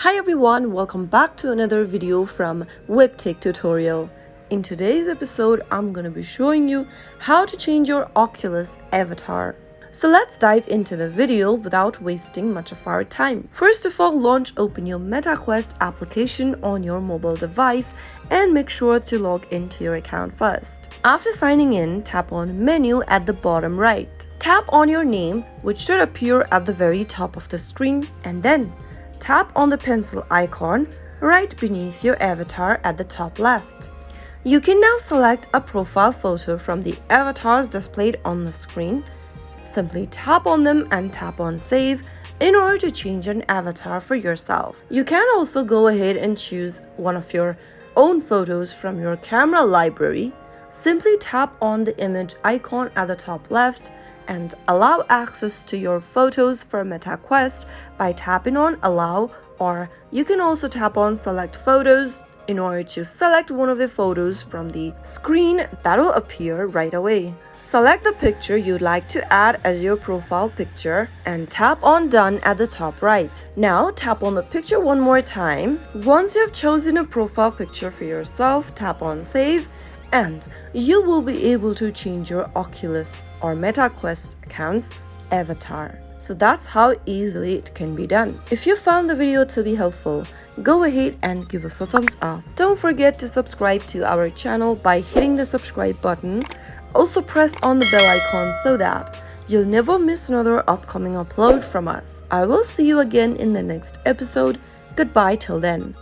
Hi everyone, welcome back to another video from Webtech Tutorial. In today's episode, I'm going to be showing you how to change your Oculus avatar. So let's dive into the video without wasting much of our time. First of all, open your MetaQuest application on your mobile device and make sure to log into your account first. After signing in, tap on Menu at the bottom right. Tap on your name, which should appear at the very top of the screen, and then tap on the pencil icon right beneath your avatar at the top left. You can now select a profile photo from the avatars displayed on the screen. Simply tap on them and tap on Save in order to change an avatar for yourself. You can also go ahead and choose one of your own photos from your camera library. Simply tap on the image icon at the top left and allow access to your photos for MetaQuest by tapping on Allow, or you can also tap on Select Photos in order to select one of the photos from the screen that will appear right away. Select the picture you'd like to add as your profile picture and tap on Done at the top right. Now tap on the picture one more time. Once you have chosen a profile picture for yourself, tap on Save and you will be able to change your Oculus or MetaQuest account's avatar. So that's how easily it can be done. If you found the video to be helpful, go ahead and give us a thumbs up. Don't forget to subscribe to our channel by hitting the subscribe button. Also press on the bell icon so that you'll never miss another upcoming upload from us. I will see you again in the next episode. Goodbye till then.